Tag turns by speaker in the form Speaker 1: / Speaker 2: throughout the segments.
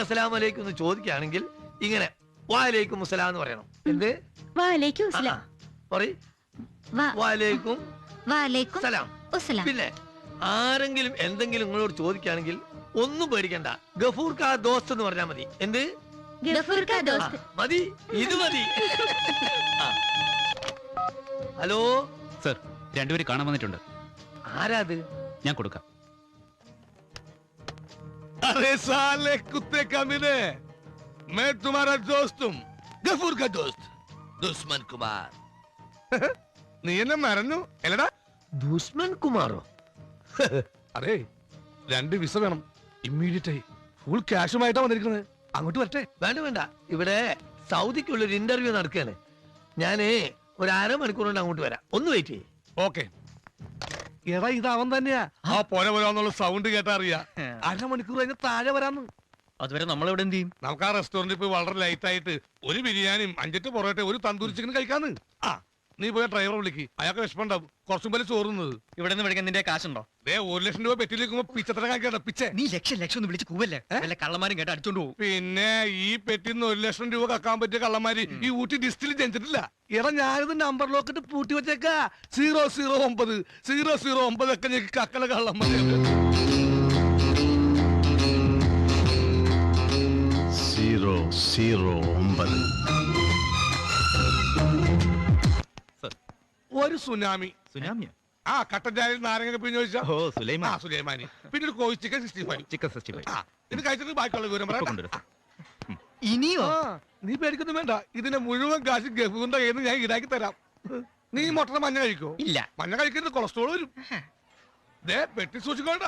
Speaker 1: അസ്സലാമു അലൈക്കും എന്ന് ചോദിക്കുകയാണെങ്കിൽ ഇങ്ങനെ വാലൈക്കും അസ്സലാം എന്ന് പറയണം. എന്ത്?
Speaker 2: വാലൈക്കും അസ്സലാം.
Speaker 1: വാലൈക്കും സലാം. പിന്നെ ആരെങ്കിലും എന്തെങ്കിലും നിങ്ങളോട് ചോദിക്കുകയാണെങ്കിൽ ഒന്നും പേടിക്കണ്ട, ഗഫൂർ കാ ദോസ്ത് എന്ന് പറഞ്ഞാൽ മതി. എന്ത്? മതി, ഇത് മതി. ഹലോ
Speaker 3: സർ, രണ്ടുപേര് കാണാൻ വന്നിട്ടുണ്ട്.
Speaker 1: ആരാത്?
Speaker 3: ഞാൻ കൊടുക്കാം.
Speaker 4: अरे साले कुत्ते कमीने, मैं तुम्हारा दोस्त हूँ, गफूर का दोस्त, दुश्मन कुमार. നീ എന്നെ മറന്നു അല്ലടാ?
Speaker 1: ദുഷ്മൻ കുമാറോ?
Speaker 4: അതെ, 2 വിസ വേണം ഇമ്മീഡിയറ്റ് ആയി. ഫുൾ ക്യാഷുമായിട്ടാ വന്നിരിക്കുന്നത്. അങ്ങോട്ട് വരട്ടെ?
Speaker 1: വേണ്ട വേണ്ട, ഇവിടെ സൗദിക്കുള്ളൊരു ഇന്റർവ്യൂ നടക്കുകയാണ്. ഞാന് ഒരു 1/2 മണിക്കൂർ കൊണ്ട് അങ്ങോട്ട് വരാം. ഒന്ന് വെയിറ്റ് ചെയ്യേ.
Speaker 4: ഓക്കെ. എടാ, ഇത് അവൻ തന്നെയാ. ആ പോരാന്നുള്ള സൗണ്ട് കേട്ടാ അറിയാ. 1/2 മണിക്കൂർ കഴിഞ്ഞ് താഴെ വരാന്ന്.
Speaker 3: അതുവരെ നമ്മളെവിടെ എന്ത് ചെയ്യും?
Speaker 4: നമുക്ക് ആ റെസ്റ്റോറന്റിൽ പോയി വളരെ ലൈറ്റ് ആയിട്ട് ഒരു ബിരിയാണിയും 5 പൊറോട്ട, ഒരു തന്തൂരി ചിക്കൻ കഴിക്കാന്ന്. ആ, നീ പോയ ഡ്രൈവറെ വിളിക്ക്, അയാൾക്ക് വിഷമണ്ടാവും. കുറച്ചും പോലെ ചോറുന്നത്.
Speaker 3: ഇവിടെ നിന്ന് വിളിക്കാൻ നിന്റെ കാശുണ്ടോ?
Speaker 4: 1 ലക്ഷം രൂപ പെട്ടിയിലേക്കുമ്പോ പിച്ചത്ര കാണിക്കണ്ട. പിച്ചെ
Speaker 3: നീ ലക്ഷം ഒന്ന് വിളിച്ച് കൂവല്ലേ? വല്ല കള്ളന്മാരും കേട്ട് അടിച്ചോണ്ട് പോകും.
Speaker 4: പിന്നെ ഈ പെട്ടിന്ന് 1 ലക്ഷം രൂപ കക്കാൻ പറ്റിയ കള്ളന്മാര് ഈ ഊട്ടി ഡിസ്റ്റിൽ ജനിച്ചിട്ടില്ല. എടാ, ഞാനിത് നമ്പർ ലോക്കിട്ട് പൂട്ടി വെച്ചേക്കാ. 009 009 ഒക്കെ ഞെക്കി കക്കല കള്ളന്മാര്.
Speaker 5: 009.
Speaker 4: ഒരു സുനാമി.
Speaker 3: സുനാമിയോ?
Speaker 4: ആ, കട്ടൻ ചായയിൽ നാരങ്ങ പിഴിഞ്ഞ് ചോദിച്ചാ.
Speaker 3: ഓ,
Speaker 4: സുലൈമാനി. പിന്നെ ഒരു കോഴി ചിക്കൻ 65.
Speaker 3: ചിക്കൻ 65.
Speaker 4: ഇത് കഴിച്ചിട്ട് ബാക്കിയുള്ള വിവരം പറയാം.
Speaker 3: ഇനിയോ?
Speaker 4: നീ പേടിക്കൊന്നും വേണ്ട, ഇതിന്റെ മുഴുവൻ കാശ് ഗഫൂറിന്റെ കയ്യിൽ നിന്ന് ഞാൻ ഈടാക്കി തരാം. നീ മുട്ട മഞ്ഞ കഴിക്കോ?
Speaker 3: ഇല്ല.
Speaker 4: മഞ്ഞ കഴിക്കരുത്, കൊളസ്ട്രോൾ വരും. ദേ, പെട്ടി സൂക്ഷിക്കോണ്ട.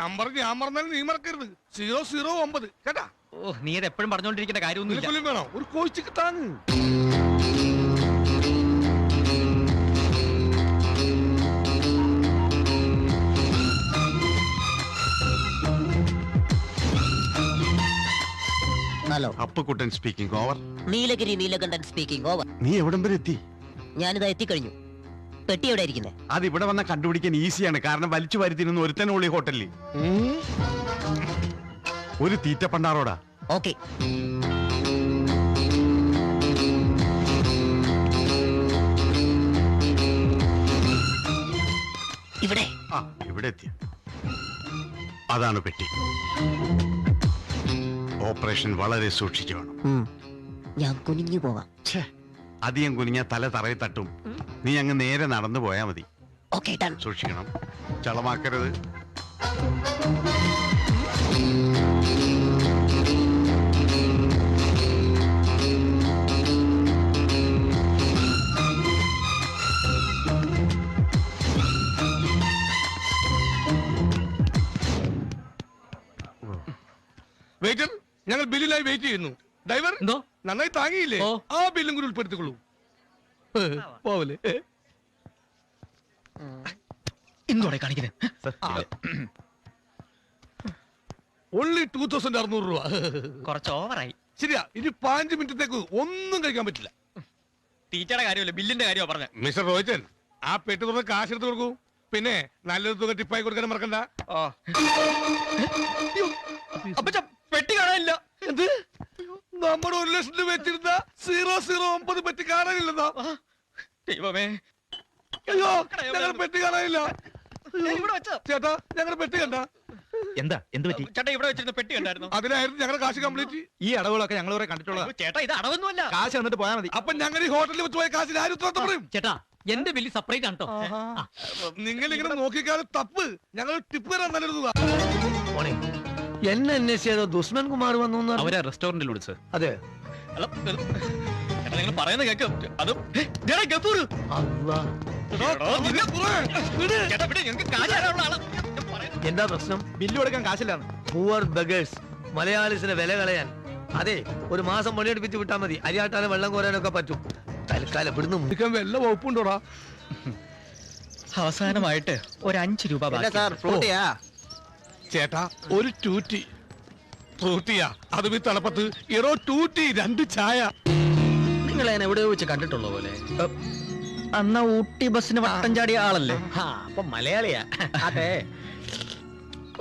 Speaker 4: നമ്പർ ഞാൻ പറഞ്ഞാലും നീ മറക്കരുത്. 009 കേട്ടാ.
Speaker 3: ഓ, നീ അത് എപ്പോഴും പറഞ്ഞോണ്ടിരിക്കേണ്ട കാര്യമൊന്നും
Speaker 4: വേണോ? ഒരു കോഴി ചിക്കൻ താങ്ങ്.
Speaker 5: Hello, Appukuttan speaking. Over.
Speaker 6: Nilgiri Neelakandan speaking. Over.
Speaker 5: നീ എവിടം വരെ എത്തി?
Speaker 6: ഞാനിതാ എത്തിക്കഴിഞ്ഞു. പെട്ടി എവിടെ ഇരിക്കുന്നേ?
Speaker 5: അത് ഇവിടെ വന്ന കണ്ടുപിടിക്കാൻ ഈസിയാണ്, കാരണം വലിച്ചു വരുത്തിരുന്ന ഒരുത്തനുള്ളി ഹോട്ടലിൽ ഒരു തീറ്റ പണ്ടാറോടാ.
Speaker 6: ഓക്കെ. ഇവിടെ.
Speaker 5: ആ, ഇവിടെ എത്തിയ. അതാണ് പെട്ടി. ഓപ്പറേഷൻ വളരെ സൂക്ഷിച്ചു വേണം.
Speaker 6: ഞാൻ കുനിഞ്ഞു പോവാം.
Speaker 5: അധികം കുനിഞ്ഞ തല തറയിൽ തട്ടും. നീ അങ്ങ് നേരെ നടന്നു പോയാ മതി.
Speaker 6: Okay, done.
Speaker 5: സൂക്ഷിക്കണം, ചളമാക്കരുത്.
Speaker 4: വെയിറ്റർ, ഞങ്ങൾ ബില്ലിനായി വെയിറ്റ് ചെയ്യുന്നു. ഡ്രൈവർ
Speaker 3: എന്തോ
Speaker 4: നന്നായി താങ്ങിയില്ലേ? ആ ബില്ലും കൂടി ഉൾപ്പെടുത്തിക്കൊള്ളൂ. പോവല്ലേ?
Speaker 3: എന്തോടെ കാണിക്കുന്നത്?
Speaker 4: ഓൺലി 2600 രൂപ.
Speaker 3: കുറച്ച് ഓവറായി.
Speaker 4: ശരിയാ, ഇനി 5 മിനിറ്റത്തേക്ക് ഒന്നും കഴിക്കാൻ പറ്റില്ല.
Speaker 3: ടീച്ചറുടെ കാര്യമല്ല, ബില്ലിന്റെ കാര്യമാ പറഞ്ഞ.
Speaker 4: മിസ്റ്റർ റോഹിതൻ, ആ പെട്ടി തുറന്ന് കാശ് എടുത്ത് കൊടുക്കൂ. പിന്നെ നല്ലൊരു തുക ടിപ്പായി കൊടുക്കാൻ മറക്കണ്ട.
Speaker 3: പെട്ടി കാണാനില്ല.
Speaker 4: എന്ത്? നമ്മുടെ 1 ലക്ഷം രൂപ വെച്ചിരുന്ന 009 പെട്ടി കാണാനില്ലെന്നാ?
Speaker 3: ദൈവമേ,
Speaker 4: അയ്യോ, ഞങ്ങൾ പെട്ടി കാണാനില്ല. ചേട്ടാ, ഞങ്ങളുടെ പെട്ടി കണ്ട?
Speaker 3: എന്താ? എന്ത് പറ്റി ചേട്ടാ? ഇവിടെ വെച്ചിരുന്ന പെട്ടി കണ്ടായിരുന്നു.
Speaker 4: അതിനായിരുന്നു ഞങ്ങളുടെ കാശ് കംപ്ലീറ്റ്.
Speaker 3: ഈ അടവുകളൊക്കെ ഞങ്ങൾ കണ്ടിട്ടുള്ളത്. ചേട്ടാ, ഇത് അടവൊന്നുമല്ല. കാശ് വന്നിട്ട് പോയാൽ മതി.
Speaker 4: അപ്പൊ ഞങ്ങൾ ഈ ഹോട്ടലിൽ വെച്ച് പോയ കാശിന് ആരും ഉത്തരവാദിത്തം പറയും?
Speaker 3: ചേട്ടാ, എന്റെ ബില്ല് സെപ്പറേറ്റ് ആണ് കേട്ടോ.
Speaker 4: നിങ്ങൾ ഇങ്ങനെ നോക്കിക്കാതെ തപ്പ്. ഞങ്ങൾ ടിപ്പ് തരാൻ നല്ലൊരു തുക.
Speaker 1: എന്നെ അന്വേഷിച്ചതോ ദുഷ്മൻ കുമാർ വന്നു?
Speaker 3: അവരെ റെസ്റ്റോറന്റിൽ വിളിച്ചത്.
Speaker 1: അതെ.
Speaker 3: നിങ്ങൾ പറയുന്നത് കേൾക്കും. അതും ഗഫൂർ.
Speaker 1: എന്താ പ്രശ്നം?
Speaker 3: ബില്ല് കൊടുക്കാൻ കാശില്ലാന്ന്.
Speaker 1: പൂവർ ബഗേഴ്സ്, മലയാളീസിനെ വില കളയാൻ. അതെ, ഒരു മാസം പണിയെടുപ്പിച്ച് വിട്ടാൽ മതി. അരിയാട്ടാനും വെള്ളം കോരാനൊക്കെ പറ്റും. തൽക്കാലം ഇവിടുന്ന്
Speaker 4: മുടിക്കാൻ വല്ല വകുപ്പുണ്ടോടാ?
Speaker 3: അവസാനമായിട്ട് ഒരു 5 രൂപ.
Speaker 4: ചേട്ടാ, ഒരു ടൂറ്റി. ഫ്രൂട്ടിയാ? അതും ഈ തണുപ്പത്ത്. എറോ ടൂറ്റി 2 ചായ.
Speaker 3: നിങ്ങൾ ഞാൻ എവിടെയോ വെച്ച് കണ്ടിട്ടുള്ള പോലെ. അന്ന് ഊട്ടി ബസ്സിന് വട്ടം ചാടിയ ആളല്ലേ?
Speaker 1: അപ്പൊ മലയാളിയാ?
Speaker 3: അതെ.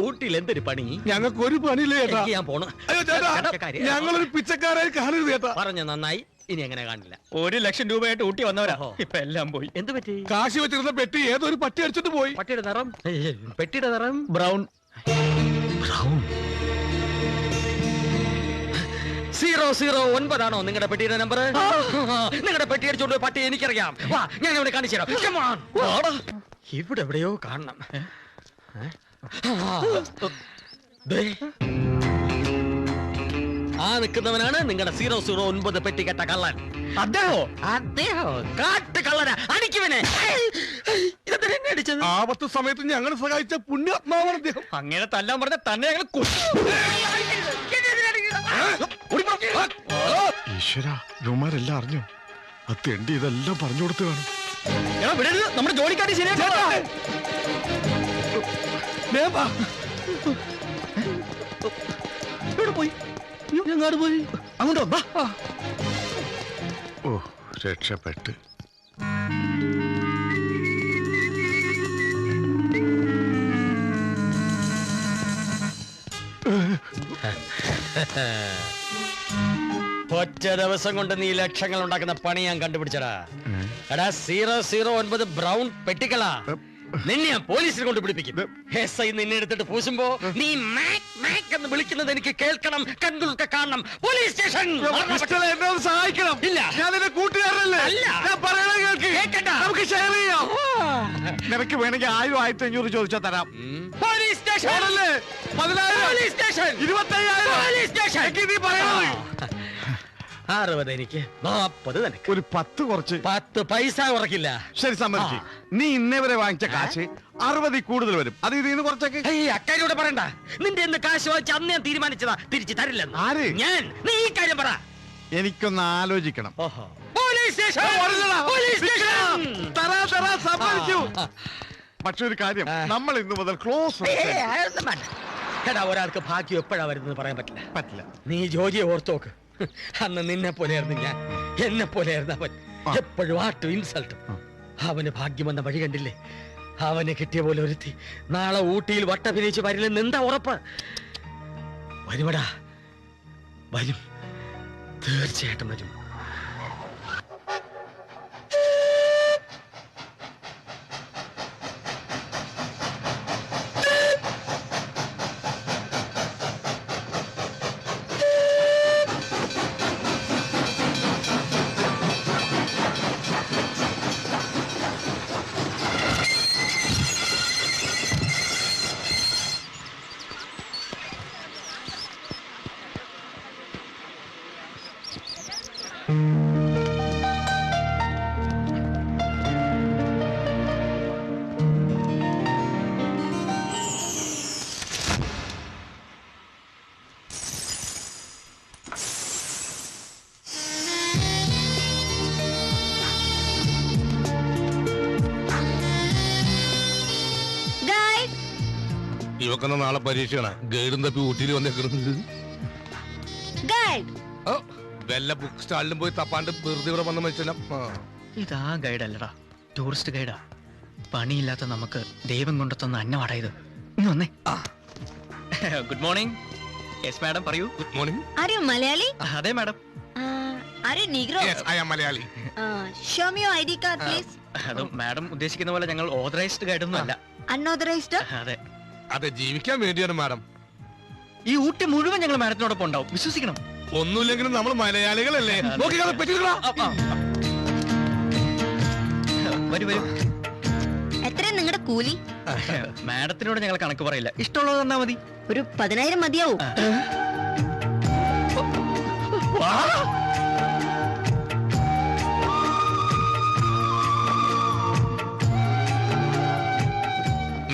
Speaker 3: ഊട്ടിയിൽ എന്തൊരു പണി?
Speaker 4: ഞങ്ങൾക്ക് ഒരു പണിയില്ല ചേട്ടാ.
Speaker 3: എനിക്ക് ഞാൻ പോണു.
Speaker 4: അയ്യോ ചേട്ടാ,
Speaker 3: ചേട്ടാ,
Speaker 4: ഞങ്ങളൊരു പിച്ചക്കാരായി കാണരുത് ചേട്ടാ.
Speaker 3: പറഞ്ഞ നന്നായി, ഇനി എങ്ങനെ കാണില്ല.
Speaker 2: 1,00,000 രൂപയായിട്ട് ഊട്ടി വന്നവരാ,
Speaker 3: ഓഹോ.
Speaker 2: ഇപ്പൊ എല്ലാം പോയി.
Speaker 3: എന്ത് പറ്റി?
Speaker 4: കാശി വെച്ചിരുന്ന പെട്ടി ഏതൊരു പട്ടി അടിച്ചിട്ട് പോയി.
Speaker 3: പട്ടിയുടെ നിറം? പെട്ടിയുടെ നിറം
Speaker 2: ബ്രൗൺ.
Speaker 3: ബ്രൗൺ. 009 ആണോ നിങ്ങളുടെ പെട്ടിയുടെ നമ്പർ? നിങ്ങളുടെ പെട്ടി അടിച്ചോണ്ട് പട്ടി എനിക്കറിയാം. വാ, ഞാൻ ഇവിടെ കാണിച്ചു തരാം. Come on. ഇവിടെ എവിടെയോ കാണണം. ദേ. ആ നിൽക്കുന്നവനാണ് നിങ്ങളുടെ 009 പെട്ടി കെട്ട കള്ളൻ. അദ്ദേഹോ കാട്ട് കള്ളനാ. അടിക്കുവനെ. ഇതെന്തിനാ എന്നെ അടിച്ചത്?
Speaker 4: ആപത്ത് സമയത്ത് ഞങ്ങൾ സഹായിച്ച പുണ്യാത്മാവാണ് അദ്ദേഹം.
Speaker 2: അങ്ങനെ തല്ലാൻ പറഞ്ഞ തന്നെ ഞങ്ങൾ
Speaker 7: ഈശ്വര, യുവമാരെല്ലാം അറിഞ്ഞു. ആ തെണ്ടി ഇതെല്ലാം പറഞ്ഞു കൊടുത്തു കാണും.
Speaker 2: വിടരുത്, നമ്മുടെ ജോലിക്കാരി ശരിയാക്കാം.
Speaker 3: പോയി ഞങ്ങാട് പോയി അങ്ങോട്ടോ വാ.
Speaker 7: ഓ, രക്ഷപ്പെട്ട്.
Speaker 3: ഒറ്റ ദിവസം കൊണ്ട് നീ ലക്ഷങ്ങൾ ഉണ്ടാക്കുന്ന പണി ഞാൻ കണ്ടുപിടിച്ചടാ. എടാ 009 ബ്രൗൺ പെട്ടിക്കളാ. നിന്നെ ഞാൻ പോലീസിൽ കൊണ്ട് പിടിപ്പിക്കും. SI നിന്നെ എടുത്തിട്ട് പൂശുമ്പോ നീ മാക് മാക് എന്ന് വിളിക്കുന്നത് എനിക്ക് കേൾക്കണം, കണ്ടുൾക്ക കാണണം. Police station.
Speaker 4: എന്നെ ഒന്ന് സഹായിക്കണം.
Speaker 3: ഇല്ല.
Speaker 4: ഞാൻ നിന്റെ കൂട്ടുകാരനല്ലേ?
Speaker 3: അല്ല.
Speaker 4: ഞാൻ പറയണ കേൾക്ക്.
Speaker 3: കേക്കണ്ട.
Speaker 4: നമുക്ക് ഷെയർ ചെയ്യാം.
Speaker 7: നിനക്ക് വേണമെങ്കിൽ 1000 1500 ചോദിച്ചാൽ തരാം.
Speaker 3: Police station.
Speaker 4: ആണല്ലേ? 10,000.
Speaker 3: Police station.
Speaker 4: 25,000.
Speaker 3: Police station.
Speaker 4: എനിക്ക് നീ പറയണത്.
Speaker 3: 60 എനിക്ക്, 40 നിനക്ക്.
Speaker 7: ഒരു 10 കുറച്ച്.
Speaker 3: 10 പൈസ കുറക്കില്ല.
Speaker 7: ശരി, സമ്മതിച്ചു. നീ ഇന്നേ വരെ വാങ്ങിച്ച കാശ് 60 കൂടുതൽ വരും. അത് ഇതിൽ നിന്ന് കുറച്ചൊക്കെ.
Speaker 3: അക്കാര്യോട് പറയണ്ട. നിന്റെ എന്ന് കാശ് വാങ്ങിച്ച് അന്ന് ഞാൻ തീരുമാനിച്ചതാ തിരിച്ചു തരില്ലെന്ന്.
Speaker 7: ആര്?
Speaker 3: ഞാൻ. നീ ഈ കാര്യം പറ.
Speaker 7: എനിക്കൊന്ന് ആലോചിക്കണം.
Speaker 3: ഓഹോ. Police station. Police station.
Speaker 7: സമ്മതിച്ചു. പക്ഷെ ഒരു കാര്യം, നമ്മൾ ഇന്ന് മുതൽ ക്ലോസ്.
Speaker 3: അതൊന്നും വേണ്ട. എടാ, ഒരാൾക്ക് ഭാഗ്യം എപ്പോഴാ വരുന്നത് പറയാൻ പറ്റില്ല.
Speaker 7: പറ്റില്ല.
Speaker 3: നീ ജോജിയെ ഓർത്തോക്ക്. അന്ന് നിന്നെ പോലെയായിരുന്നു ഞാൻ, എന്നെ പോലെയായിരുന്നു അവൻ. എപ്പോഴും ആട്ടും ഇൻസൾട്ടും. അവന് ഭാഗ്യമെന്ന വഴി കണ്ടില്ലേ? അവന് കിട്ടിയ പോലെ ഒരുത്തി നാളെ ഊട്ടിയിൽ വട്ടഭിനയിച്ച് വരില്ലെന്ന് എന്താ ഉറപ്പ്? വരുമടാ, വരും, തീർച്ചയായിട്ടും വരും.
Speaker 4: ഇവക്കെന്നാ നാളെ പരീക്ഷയാണ്. ഗൈഡും തപ്പി ഊട്ടിയിൽ വന്നേക്കുന്നത്. വല്ല ബുക്ക് സ്റ്റാളിലും പോയി തപ്പാണ്ട് വെറുതെ ഇവിടെ വന്ന മനുഷ്യനെ.
Speaker 2: ഇതാ ഗൈഡ് അല്ലടാ, ടൂറിസ്റ്റ് ഗൈഡാ. പണിയില്ലാത്ത നമുക്ക് ദൈവം കൊണ്ടെത്തുന്ന അന്നവാടാ ഇത്. ഇന്ന് വന്നേ. Good morning. യെസ് മാഡം, പറയൂ.
Speaker 4: Good morning.
Speaker 8: Are you Malayali?
Speaker 2: അതെ മാഡം.
Speaker 8: Are you Negro?
Speaker 4: Yes, I am Malayali.
Speaker 8: Show me your ID card, please.
Speaker 2: അത് മാഡം ഉദ്ദേശിക്കുന്ന പോലെ ഞങ്ങൾ ഓതറൈസ്ഡ് ഗൈഡ് ഒന്നും അല്ല.
Speaker 8: Unauthorized?
Speaker 2: അതെ,
Speaker 4: അതെ, ജീവിക്കാൻ വേണ്ടിയാണ് മാഡം.
Speaker 2: ഈ ഊട്ടി മുഴുവൻ ഞങ്ങൾ മാഡത്തിനോടൊപ്പം ഉണ്ടാവും, വിശ്വസിക്കണം.
Speaker 4: ഒന്നുമില്ലെങ്കിലും നമ്മൾ മലയാളികളല്ലേ. നോക്കിക്കാതെ പറ്റിക്കടാ.
Speaker 2: വരൂ വരൂ.
Speaker 8: എത്രയും നിങ്ങളുടെ കൂലി?
Speaker 2: മാഡത്തിനോട് ഞങ്ങൾ കണക്ക് പറയില്ല, ഇഷ്ടമുള്ളത് തന്നാ മതി.
Speaker 8: ഒരു 10,000 മതിയാവും.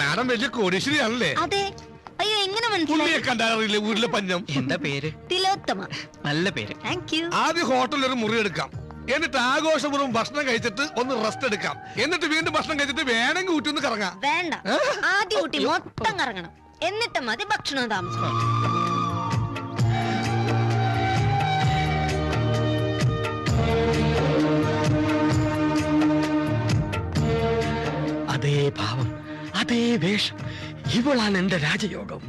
Speaker 4: മാഡം വലിയ കോടീശ്വരിയാണല്ലേ?
Speaker 8: അതെ. അയ്യോ, എങ്ങനെ
Speaker 4: പുള്ളിയെ
Speaker 8: മനസ്സിലായി?
Speaker 4: കണ്ടാറിയില്ലേ വീട്ടിലെ പഞ്ഞം?
Speaker 2: എന്താ പേര്?
Speaker 8: തിലോത്തമ.
Speaker 2: നല്ല പേര്.
Speaker 8: Thank you.
Speaker 4: ആദ്യം ഹോട്ടലിൽ ഒരു മുറി എടുക്കാം, എന്നിട്ട് ആഘോഷപൂർവ്വം ഭക്ഷണം കഴിച്ചിട്ട് ഒന്ന് റെസ്റ്റ് എടുക്കാം, എന്നിട്ട് വീണ്ടും ഭക്ഷണം കഴിച്ചിട്ട് വേണമെങ്കിൽ ഊട്ടി ഒന്ന് കറങ്ങാം.
Speaker 8: വേണ്ട, ആദ്യം ഊട്ടി മൊത്തം കറങ്ങണം, എന്നിട്ട് മതി ഭക്ഷണം താമസം.
Speaker 3: അതേ ഭാവം, അതേ വേഷം, ഇവളാണ് എന്റെ രാജയോഗം.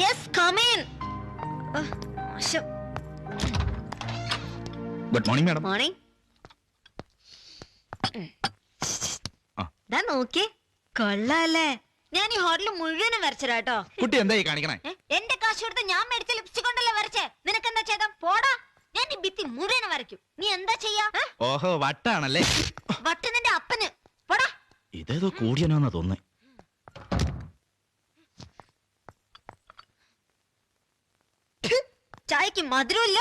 Speaker 8: Yes come in.
Speaker 9: Good morning madam.
Speaker 8: Morning. ദാ നോക്കി കൊള്ളാല്ലേ. ഞാൻ ഈ ഹോട്ടൽ മുഴുവനും വരച്ചരാട്ടോ.
Speaker 9: കുട്ടി എന്തായി കാണിക്കണേ?
Speaker 8: എന്റെ കാശ് കൊടുത്ത് ഞാൻ മേടിച്ച ലിപ്സ്റ്റിക് കൊണ്ടല്ലേ വരച്ചേ. നിനക്ക് എന്താ ചെയ്താ? പോടാ, ഞാൻ ഈ ഭിത്തി മുഴുവനും വരയ്ക്കും. നീ എന്താ ചെയ്യാ?
Speaker 9: ഓഹോ, വട്ടാണല്ലേ?
Speaker 8: വട്ട് നിന്റെ അപ്പന്. പോടാ.
Speaker 9: ഇതേതോ കൂടിയനാന്നാ തോന്നുന്നേ.
Speaker 8: ചായക്ക് മധുരമില്ല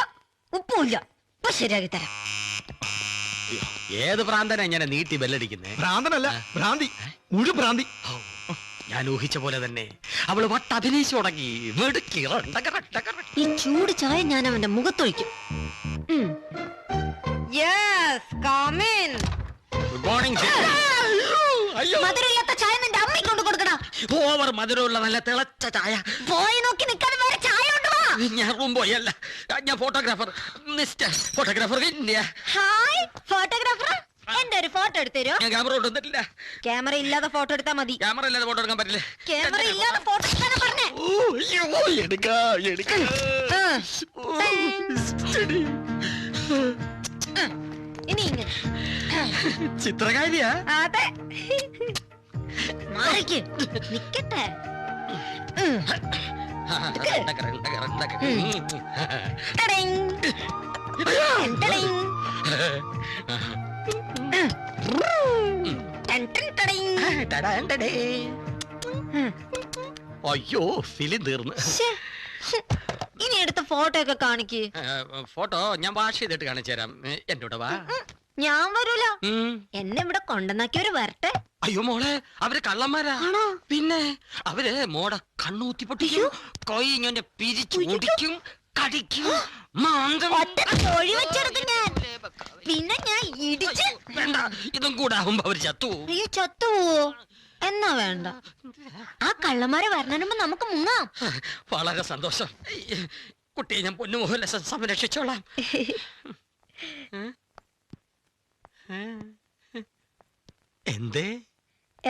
Speaker 8: ഉപ്പുമില്ല. ഇപ്പൊ ശരിയാക്കി തരാം.
Speaker 3: ഏത് ഭ്രാന്തനാ ഇങ്ങനെ നീട്ടി ബെല്ലടിക്കുന്നേ?
Speaker 4: ഭ്രാന്തനല്ല, ഭ്രാന്തി, മുഴു ഭ്രാന്തി.
Speaker 3: ഞാൻ ഊഹിച്ച പോലെ തന്നെ അവള് വട്ട് അഭിനയിച്ചു തുടങ്ങി.
Speaker 8: ഈ ചൂട് ചായ ഞാൻ അവന്റെ മുഖത്തൊഴിക്കും.
Speaker 3: Good morning.
Speaker 8: മധുരമില്ലാത്ത ചായ നിന്റെ അമ്മയ്ക്ക് കൊണ്ട് കൊടുക്കടാ.
Speaker 3: ഓവർ മധുരമുള്ള നല്ല തിളച്ച ചായ.
Speaker 8: പോയി നോക്കി നിൽക്കാതെ വേറെ ചായ കൊണ്ടുവാ.
Speaker 3: ഞാൻ പോയല്ല, ഞാൻ photographer. Mister photographer India.
Speaker 8: Hi photographer, എന്റെ ഒരു ഫോട്ടോ എടുത്തരോ?
Speaker 3: ഞാൻ ക്യാമറ കൊണ്ടുവന്നിട്ടില്ല.
Speaker 8: ക്യാമറ ഇല്ലാതെ ഫോട്ടോ എടുത്താ മതി.
Speaker 3: ക്യാമറ ഇല്ലാതെ ഫോട്ടോ എടുക്കാൻ പറ്റില്ല.
Speaker 8: ക്യാമറ ഇല്ലാതെ ഫോട്ടോ എടുക്കാനാ പറഞ്ഞേ. ഇനി ഇങ്ങനെ
Speaker 3: ചിത്രകാരിയാ?
Speaker 8: അതെ. മാറിക്ക് നിക്കട്ടെ. ടടിങ്. ടടിങ്.
Speaker 3: അയ്യോ, ഫിലിം തീർന്നു.
Speaker 8: ഇനി എടുത്ത ഫോട്ടോ ഒക്കെ കാണിക്ക്.
Speaker 3: ഫോട്ടോ ഞാൻ വാഷ് ചെയ്തിട്ട് കാണിച്ചു തരാം. എന്റെ കൂടെ വാ.
Speaker 8: ഞാൻ വരൂല. എന്നെ ഇവിടെ കൊണ്ടുവന്നാക്കിയവര് വരട്ടെ.
Speaker 3: അയ്യോ മോളെ, അവര് കള്ളന്മാരാ. പിന്നെ അവര് മോടെ കണ്ണൂത്തി പൊട്ടിക്കും, കൊയ് ഇങ്ങനെ പിരിച്ചു ഓടിക്കും, കടിക്കും, മാന്തം.
Speaker 8: കോഴി വെച്ചെടുക്കും ഞാൻ. പിന്നെ ഞാൻ ഇടിച്ച്.
Speaker 3: വേണ്ട, ഇതും കൂടെ ആവുമ്പോ അവര് ചത്തു.
Speaker 8: അയ്യോ ചത്തുപോവോ? എന്നാ വേണ്ട. ആ കള്ളന്മാരെ വരണുമ്പോ നമുക്ക് മുങ്ങാം.
Speaker 3: വളരെ സന്തോഷം. കുട്ടിയെ ഞാൻ പൊന്നുമോഹല സംരക്ഷിച്ചോളാം. എന്തേ?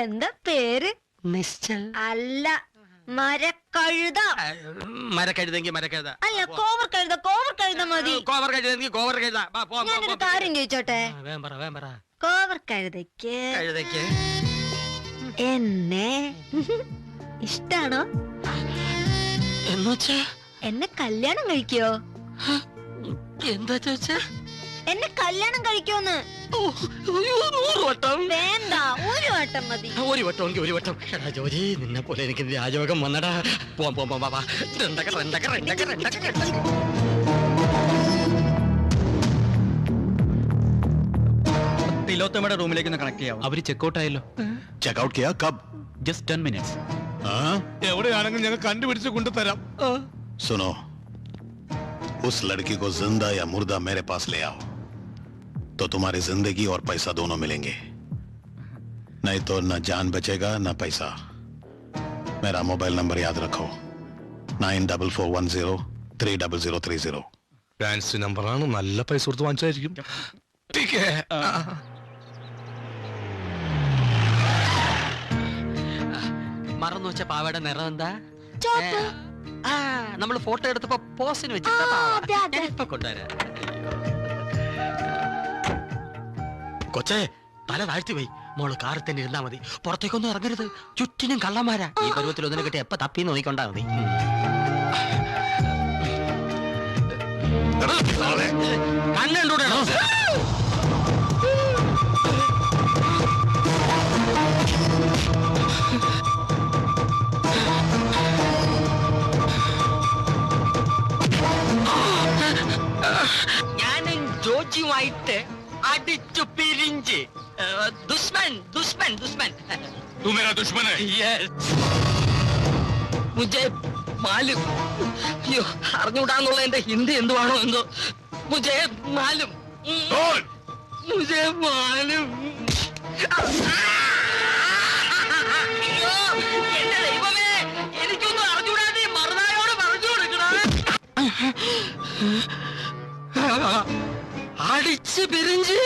Speaker 8: എന്താ പേര്?
Speaker 3: നിശ്ചൽ.
Speaker 8: അല്ല, മരക്കഴുത.
Speaker 3: മരക്കഴുതെങ്കിൽ മരക്കഴുത.
Speaker 8: അല്ല, കോവർ കഴുത. കോവർ കഴുത മതി.
Speaker 3: കോവർ കഴുതെങ്കിൽ കോവർ കഴുത.
Speaker 8: ഞാനൊരു കാര്യം ചോദിച്ചോട്ടെ? കോവർ കഴുതയ്ക്ക്
Speaker 3: കഴുതയ്ക്ക്
Speaker 8: എന്നെ ഇഷ്ടാണോ?
Speaker 3: എന്നുവെച്ചാ
Speaker 8: എന്നെ കല്യാണം കഴിക്കോ?
Speaker 3: എന്താ ചോദിച്ചാ?
Speaker 8: എന്നെ കല്യാണം കഴിക്കോന്ന്?
Speaker 3: 100 വട്ടം.
Speaker 8: വേണ്ട, ഒരു വട്ടം മതി.
Speaker 3: ഒരു വട്ടമെങ്കിൽ ഒരു വട്ടം. എടാ ജോജി, നിന്നെ പോലെ എനിക്ക് രാജയോഗം വന്നടാ. പോവാ.
Speaker 2: തിലോത്തമയുടെ റൂമിലേക്ക് ഒന്ന് കണക്ട് ചെയ്യാം.
Speaker 9: അവര് ചെക്കൗട്ട് ആയല്ലോ.
Speaker 5: ചെക്കൗട്ട് കിയാ കബ്?
Speaker 9: Just 10 minutes.
Speaker 4: എവിടെയാണെങ്കിലും ഞങ്ങൾ കണ്ടുപിടിച്ച് കൊണ്ടുതരാം.
Speaker 5: सुनो, उस लड़की को जिंदा या मुर्दा मेरे पास ले आओ तो तुम्हारी जिंदगी और पैसा दोनों मिलेंगे, नहीं तो न जान बचेगा न पैसा. मेरा मोबाइल नंबर याद रखो, 9441030030.
Speaker 4: ഫാൻസി നമ്പറാണ്, നല്ല പൈസ കൊടുത്ത് വാങ്ങിച്ചായിരിക്കും.
Speaker 3: മറന്നു വെച്ച പാവയുടെ നിറം എന്താ?
Speaker 8: ചോപ്പ്.
Speaker 3: നമ്മള് ഫോട്ടോ എടുത്തപ്പോ പോസിന് വെച്ചിട്ട് ഇപ്പൊ കൊണ്ടുവരാം. കൊച്ചേ, തല താഴ്ത്തി പോയി. മോള് കാറിൽ തന്നെ ഇരുന്നാ മതി, പുറത്തേക്കൊന്നും ഇറങ്ങരുത്. ചുറ്റിനും കള്ളന്മാരാ. ഈ പരുവത്തിൽ ഒന്നിനെ കിട്ടി എപ്പ തപ്പി നോക്കിക്കൊണ്ടാ മതി. കണ്ണുണ്ടൂടാണോ? ഞാനും ജോജിയുമായിട്ട് അടിച്ചു പിരിഞ്ച്. ദുഷ്മൻ.
Speaker 4: तू मेरा दुश्मन है.
Speaker 3: മുജെ മാലും. അയ്യോ, അറിഞ്ഞൂടാന്നുള്ള എന്റെ ഹിന്ദി എന്തുവാണോ എന്തോ. മുജെ മാലും. മുജെ മാലും. അയ്യോ, എന്റെ ദൈവമേ, എനിക്കൊന്നും അറിഞ്ഞൂടാ. നീ മറുനായോട് പറഞ്ഞു കൊടുക്കണ. അടിച്ച് പിരിഞ്ച്